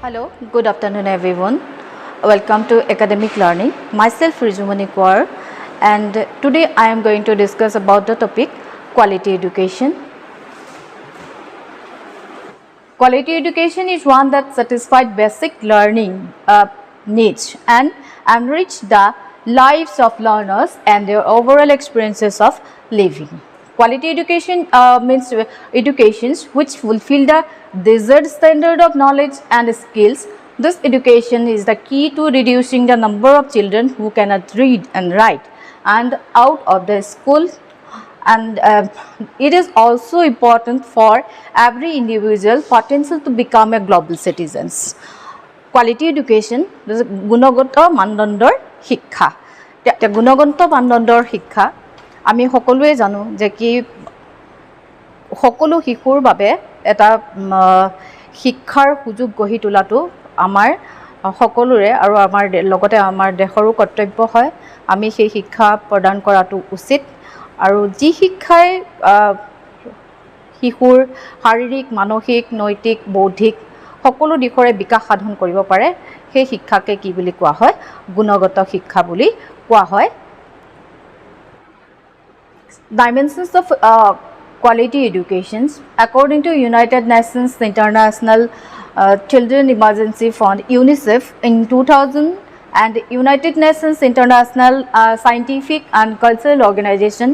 Hello, good afternoon everyone. Welcome to Academic Learning. Myself Rijumani Kaur, and today I am going to discuss about the topic quality education. Quality education is one that satisfies basic learning needs and enrich the lives of learners and their overall experiences of living. Quality education means educations which fulfill the desired standard of knowledge and skills. This education is the key to reducing the number of children who cannot read and write and out of the school, and it is also important for every individual potential to become a global citizens. Quality education গুণগত মানদণ্ডৰ শিক্ষা। গুণগত মানদণ্ডৰ শিক্ষা আমি সকলোৱে জানো যে কি সকলো শিশুৰ বাবে এটা শিক্ষাৰ সুযোগ গঢ়ি তোলাটো আমাৰ সকলোৰে আৰু আমাৰ লগতে আমাৰ দেশৰো কৰ্তব্য হয়। আমি সেই শিক্ষা প্ৰদান কৰাটো উচিত আৰু যি শিক্ষাই শিশুৰ শাৰীৰিক মানসিক নৈতিক বৌদ্ধিক সকলো দিশৰে বিকাশ সাধন কৰিব পাৰে সেই শিক্ষাকে কি বুলি কোৱা হয় গুণগত শিক্ষা বুলি কোৱা হয়। Dimensions of quality education. According to United Nations International Children Emergency Fund UNICEF in 2000 and United Nations International Scientific and Cultural Organization,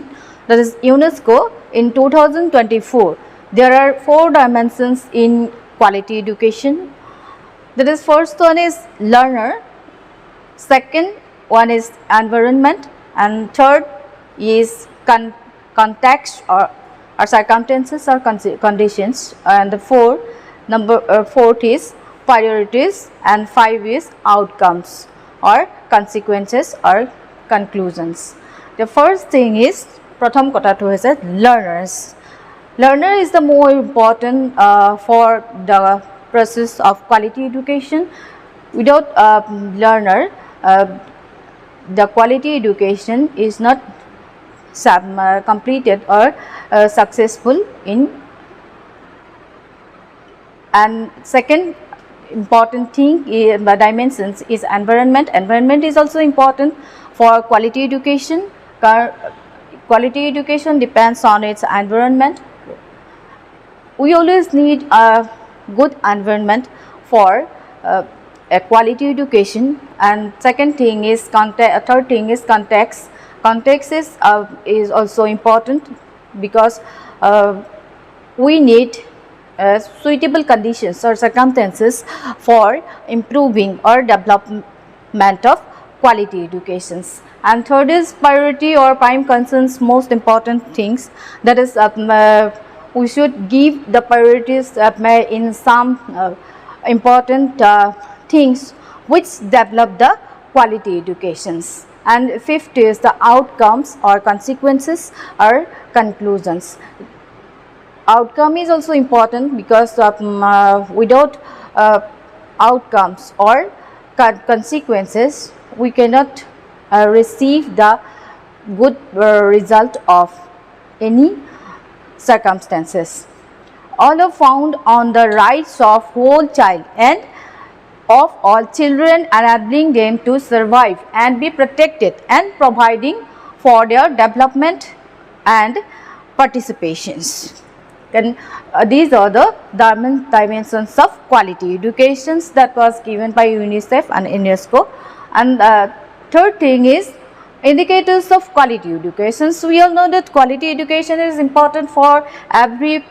that is UNESCO, in 2024, there are 4 dimensions in quality education. That is, first one is learner, second one is environment, and third is context or circumstances or conditions, and the fourth is priorities, and 5 is outcomes or consequences or conclusions. The first thing is pratham kotatu hoise learners. Learner is the more important for the process of quality education. Without learner, the quality education is not completed or successful in. And second important thing the dimensions is environment. Environment is also important for quality education. Quality education depends on its environment. We always need a good environment for a quality education. And second thing is third thing is context. Context is also important because we need suitable conditions or circumstances for improving or development of quality educations. And third is priority or prime concerns, most important things, that is we should give the priorities in some important things which develop the quality educations. And fifth is the outcomes or consequences or conclusions. Outcome is also important because without outcomes or consequences we cannot receive the good result of any circumstances. All are found on the rights of whole child and of all children, enabling them to survive and be protected and providing for their development and participations. Then these are the dimensions of quality education that was given by UNICEF and UNESCO. And third thing is indicators of quality education. So we all know that quality education is important for every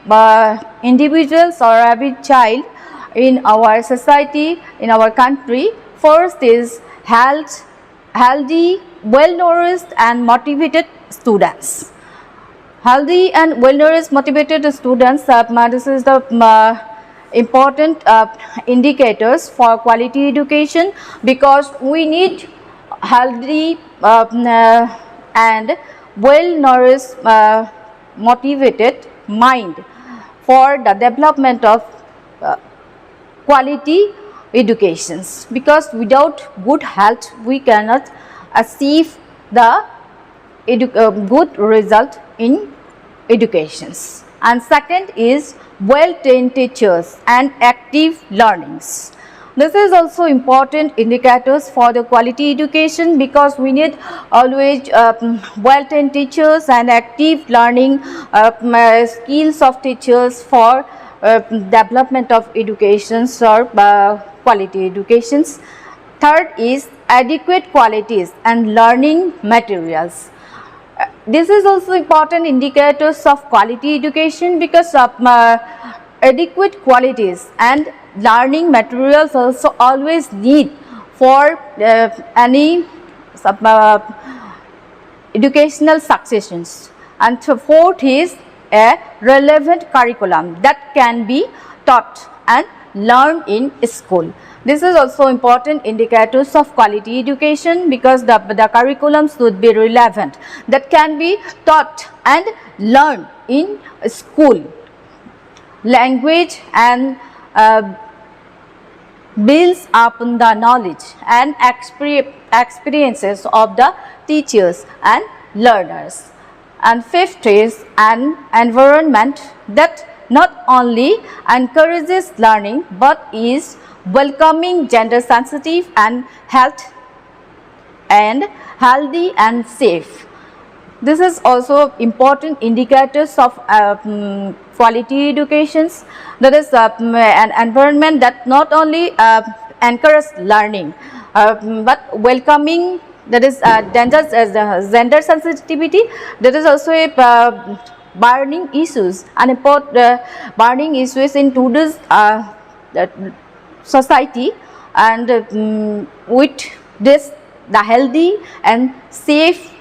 individuals or every child in our society, in our country. First is healthy, well-nourished and motivated students. Healthy and well-nourished motivated students, this is the important indicators for quality education, because we need healthy and well-nourished motivated mind for the development of quality educations, because without good health we cannot achieve the good result in educations. And second is well-trained teachers and active learnings. This is also important indicators for the quality education because we need always well-trained teachers and active learning skills of teachers for development of educations or quality educations. Third is adequate qualities and learning materials. This is also important indicators of quality education because of adequate qualities and learning materials also always need for any educational successions. And fourth is a relevant curriculum that can be taught and learned in school. This is also important indicators of quality education because the curriculums should be relevant that can be taught and learned in school. Language and builds upon the knowledge and experiences of the teachers and learners. And fifth is an environment that not only encourages learning but is welcoming, gender sensitive and healthy and safe. This is also important indicators of quality educations, that is an environment that not only encourages learning but welcoming, that is gender sensitivity, that is also a burning issues and important burning issues in today's society, and with this the healthy and safe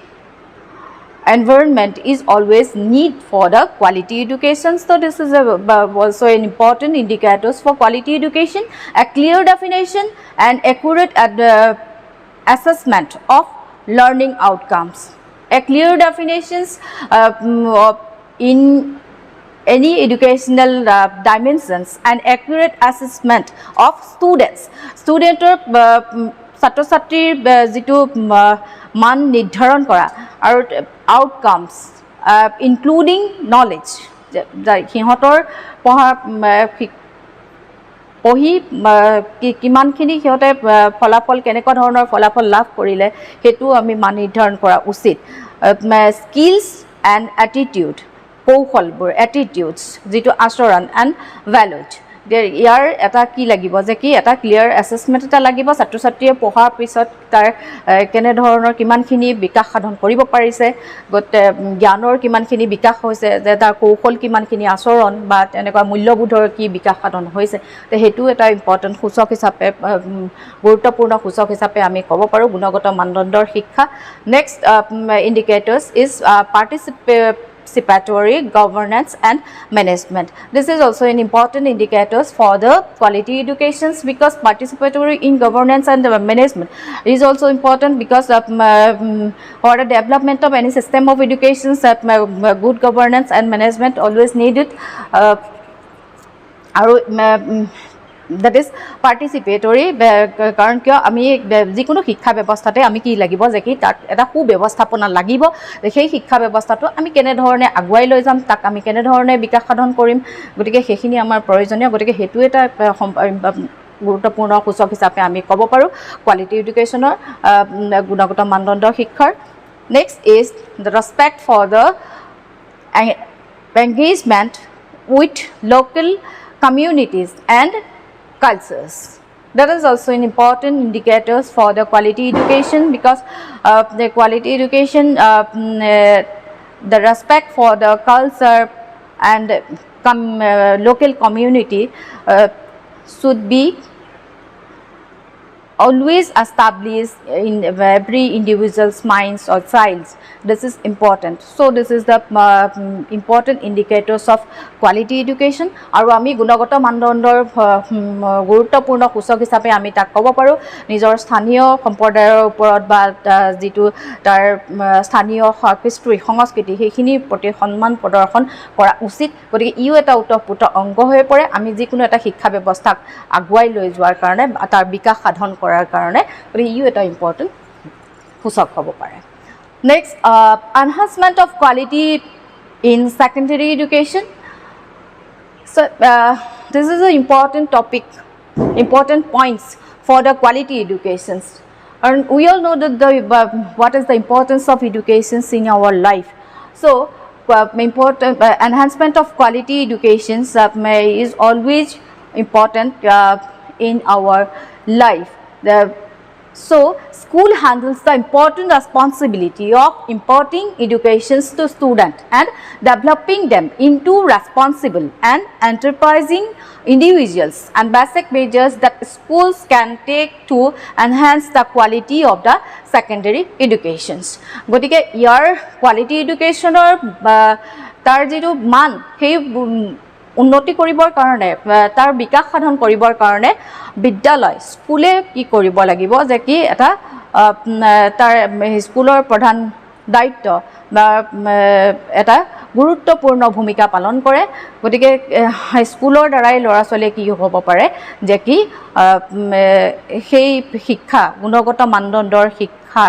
environment is always need for the quality education. So this is also an important indicators for quality education. A clear definition and accurate assessment of learning outcomes. A clear definitions in any educational dimensions and accurate assessment of students. ছাত্ৰ ছাত্ৰীৰ যিটো মান নিৰ্ধাৰণ কৰা আৰু আউটকামছ including knowledge, সিহঁতৰ পঢ়ি কিমানখিনি সিহঁতে ফলাফল কেনেকুৱা ধৰণৰ ফলাফল লাভ কৰিলে সেইটো আমি মান নিৰ্ধাৰণ কৰা উচিত। স্কিলছ এণ্ড এটিটিউড, কৌশলবোৰ, এটিটিউডছ যিটো আচৰণ এণ্ড ভেলুজ, ইয়াৰ এটা কি লাগিব যে কি এটা ক্লিয়াৰ এছেছমেণ্ট এটা লাগিব। ছাত্ৰ ছাত্ৰীয়ে পঢ়াৰ পিছত তাৰ কেনেধৰণৰ কিমানখিনি বিকাশ সাধন কৰিব পাৰিছে, জ্ঞানৰ কিমানখিনি বিকাশ হৈছে, যে তাৰ কৌশল কিমানখিনি, আচৰণ বা তেনেকুৱা মূল্যবোধৰ কি বিকাশ সাধন হৈছে, তো সেইটো এটা ইম্পৰ্টেণ্ট সূচক হিচাপে, গুৰুত্বপূৰ্ণ সূচক হিচাপে আমি ক'ব পাৰোঁ গুণগত মানদণ্ডৰ শিক্ষা। Next ইণ্ডিকেটৰ্ছ is participatory governance and management. This is also an important indicators for the quality educations because participatory in governance and management is also important because of for the development of any system of education, good governance and management always needed. That is participatory, কাৰণ কিয় আমি যিকোনো শিক্ষা ব্যৱস্থাতে আমি কি লাগিব যে কি তাত এটা সুব্যৱস্থাপনা লাগিব, সেই শিক্ষা ব্যৱস্থাটো আমি কেনেধৰণে আগুৱাই লৈ যাম, তাক আমি কেনেধৰণে বিকাশ সাধন কৰিম, গতিকে সেইখিনি আমাৰ প্ৰয়োজনীয়। গতিকে সেইটো এটা গুৰুত্বপূৰ্ণ সূচক হিচাপে আমি ক'ব পাৰোঁ কোৱালিটি এডুকেশ্যনৰ গুণগত মানদণ্ডৰ শিক্ষাৰ। Next is the respect for the engagement with local communities and cultures. That is also an important indicators for the quality education because the quality education, the respect for the culture and local community should be always established in every individual's minds or child's. This is important. So this is the important indicators of quality education. আৰু আমি গুণগত মানদণ্ডৰ গুৰুত্বপূৰ্ণ সূচক হিচাপে আমি তাক ক'ব পাৰোঁ নিজৰ স্থানীয় সম্প্ৰদায়ৰ ওপৰত বা যিটো তাৰ স্থানীয় হিষ্ট্ৰী সংস্কৃতি সেইখিনিৰ প্ৰতি সন্মান প্ৰদৰ্শন কৰা উচিত। গতিকে ইও এটা ওতঃপ্ৰোত অংগ হৈ পৰে আমি যিকোনো এটা শিক্ষা ব্যৱস্থাক আগুৱাই লৈ যোৱাৰ কাৰণে, তাৰ বিকাশ সাধন কৰাৰ কাৰণে, গতিকে ইও এটা ইম্পৰ্টেণ্ট সূচক হ'ব পাৰে। Next, enhancement of quality in secondary education. So this is an important topic important points for the quality educations. And we all know that what is the importance of education in our life. So important enhancement of quality education is always important in our life. So school handles the important responsibility of imparting educations to students and developing them into responsible and enterprising individuals, and basic measures that schools can take to enhance the quality of the secondary educations. Gotike your quality education or tar jitu man he উন্নতি কৰিবৰ কাৰণে তাৰ বিকাশ সাধন কৰিবৰ কাৰণে বিদ্যালয় স্কুলে কি কৰিব লাগিব যে কি এটা তাৰ স্কুলৰ প্ৰধান দায়িত্ব বা এটা গুৰুত্বপূৰ্ণ ভূমিকা পালন কৰে। গতিকে স্কুলৰ দ্বাৰাই ল'ৰা ছোৱালীয়ে কি হ'ব পাৰে যে কি সেই শিক্ষা গুণগত মানদণ্ডৰ শিক্ষা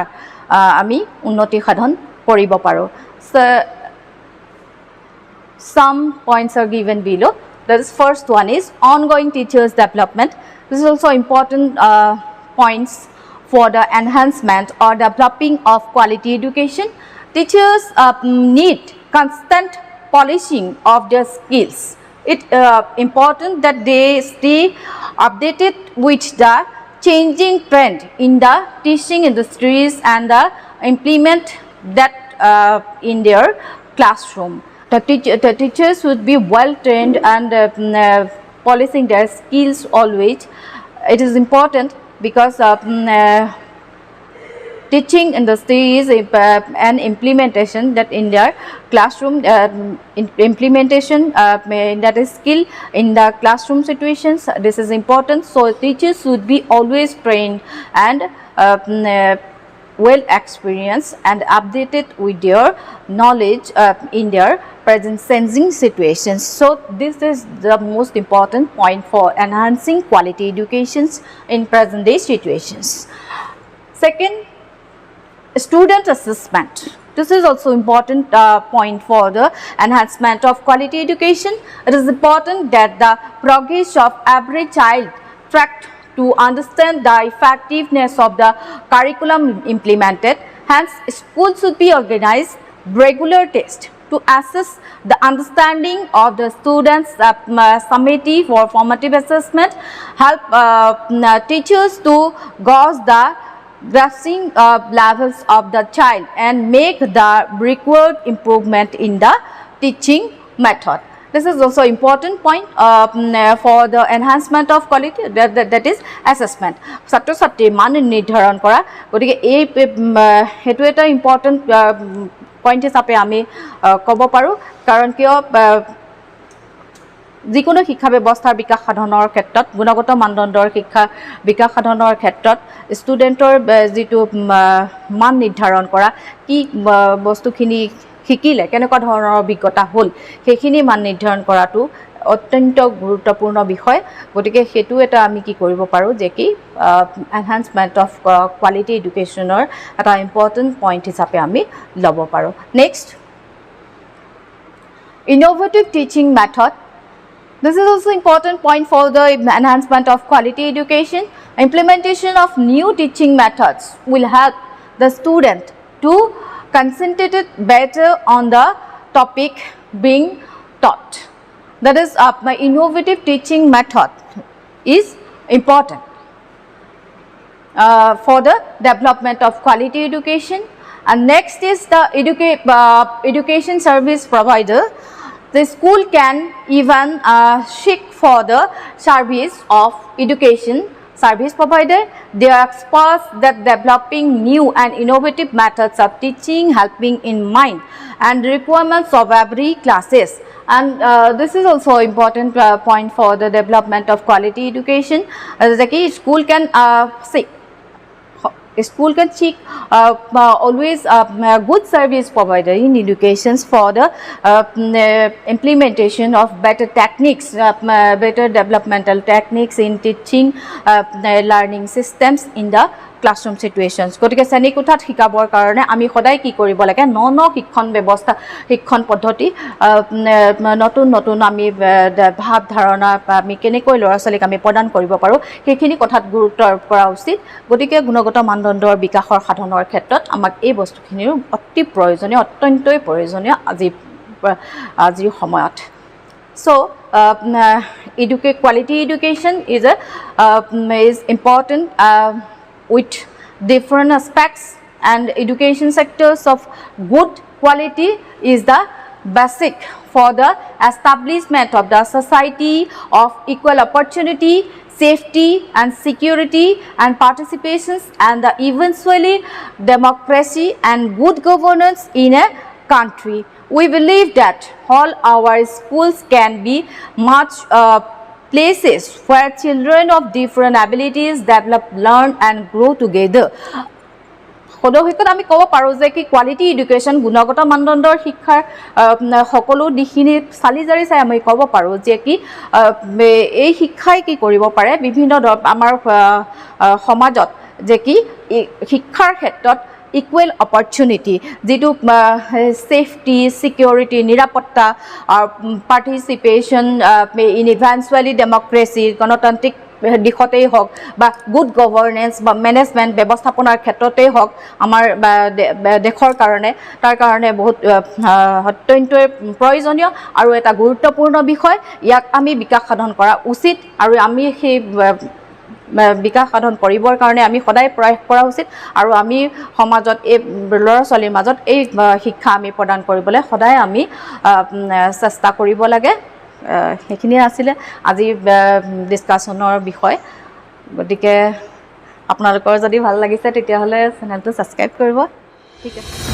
আমি উন্নতি সাধন কৰিব পাৰোঁ। Some points are given below. The first one is ongoing teachers development. This is also important points for the enhancement or developing of quality education. Teachers need constant polishing of their skills. It important that they stay updated with the changing trend in the teaching industries and implement that in their classroom. The teachers should be well trained and polishing their skills always. It is important because teaching industry is an implementation that in their classroom implementation that is skill in the classroom situations. This is important. So teachers should be always trained and well experienced and updated with their knowledge in their present sensing situations. So this is the most important point for enhancing quality educations in present day situations. Second, student assessment. This is also important point for the enhancement of quality education. It is important that the progress of every child tracked to understand the effectiveness of the curriculum implemented. Hence, schools should be organized regular tests to assess the understanding of the students' summative or formative assessment, help teachers to gauge the grasping levels of the child and make the required improvement in the teaching method. This is also important point for the enhancement of quality, that is assessment. ছাত্ৰ ছাত্ৰীৰ মান নিৰ্ধাৰণ কৰা, গতিকে এই হেতু এটা important point হিচাপে আমি ক'ব পাৰোঁ। কাৰণ কিয় যিকোনো শিক্ষা ব্যৱস্থাৰ বিকাশ সাধনৰ ক্ষেত্ৰত গুণগত মানদণ্ডৰ শিক্ষা বিকাশ সাধনৰ ক্ষেত্ৰত ষ্টুডেণ্টৰ যিটো মান নিৰ্ধাৰণ কৰা, কি বস্তুখিনি শিকিলে কেনেকুৱা ধৰণৰ অভিজ্ঞতা হ'ল সেইখিনি মান নিৰ্ধাৰণ কৰাটো অত্যন্ত গুৰুত্বপূৰ্ণ বিষয়। গতিকে সেইটো এটা আমি কি কৰিব পাৰোঁ যে কি এনহান্সমেণ্ট অফ কোৱালিটি এডুকেশ্যনৰ এটা ইম্পৰ্টেণ্ট পইণ্ট হিচাপে আমি ল'ব পাৰোঁ। Next, innovative teaching method. This is also important point for the enhancement of quality education. Implementation of new teaching methods will help the student to concentrate better on the topic being taught. That is, my innovative teaching method is important for the development of quality education. And next is the education service provider. The school can even seek for the service of education service provider. They are experts that developing new and innovative methods of teaching, helping in mind and requirements of every classes. And this is also important point for the development of quality education. The key school can seek always good service provider in educations for the implementation of better techniques, better developmental techniques in teaching learning systems in the classroom situations গতিকে শ্ৰেণীকোঠাত শিকাবৰ কাৰণে আমি সদায় কি কৰিব লাগে ন শিক্ষণ ব্যৱস্থা শিক্ষণ পদ্ধতি নতুন আমি ভাৱ ধাৰণা আমি কেনেকৈ ল'ৰা ছোৱালীক আমি প্ৰদান কৰিব পাৰোঁ সেইখিনি কথাত গুৰুত্ব আৰোপ কৰা উচিত গতিকে গুণগত মানদণ্ডৰ বিকাশৰ সাধনৰ ক্ষেত্ৰত আমাক এই বস্তুখিনিৰ অতি প্ৰয়োজনীয় অত্যন্তই প্ৰয়োজনীয় আজিৰ সময়ত So, quality education is important with different aspects, and education sectors of good quality is the basic for the establishment of the society of equal opportunity, safety and security and participations, and the eventually democracy and good governance in a country. We believe that all our schools can be much places where children of different abilities develop, learn and grow together. সদস্যত আমি ক'ব পাৰোঁ যে কি quality education গুণগত মানদণ্ডৰ শিক্ষাৰ সকলো দিশখিনি চালি জাৰি চাই আমি ক'ব পাৰোঁ যে কি এই শিক্ষাই কি কৰিব পাৰে বিভিন্ন আমাৰ সমাজত যে কি শিক্ষাৰ ক্ষেত্ৰত ইকুৱেল অপৰচুনিটি যিটো সেফটি সিকিউৰিটি নিৰাপত্তা পাৰ্টিচিপেশ্যন ইন ইভেঞ্চুৱেলি ডেমক্ৰেচি গণতান্ত্ৰিক দিশতেই হওক বা গুড গভৰ্নেন্স বা মেনেজমেণ্ট ব্যৱস্থাপনাৰ ক্ষেত্ৰতেই হওক আমাৰ দেশৰ কাৰণে তাৰ কাৰণে বহুত অত্যন্তই প্ৰয়োজনীয় আৰু এটা গুৰুত্বপূৰ্ণ বিষয় ইয়াক আমি বিকাশ সাধন কৰা উচিত আৰু আমি সেই বিকাশ সাধন কৰিবৰ কাৰণে আমি সদায় প্ৰয়াস কৰা উচিত আৰু আমি সমাজত এই ল'ৰা ছোৱালীৰ মাজত এই শিক্ষা আমি প্ৰদান কৰিবলৈ সদায় আমি চেষ্টা কৰিব লাগে সেইখিনি আছিলে আজি ডিছকাশ্যনৰ বিষয় গতিকে আপোনালোকৰ যদি ভাল লাগিছে তেতিয়াহ'লে চেনেলটো ছাবস্ক্ৰাইব কৰিব ঠিক আছে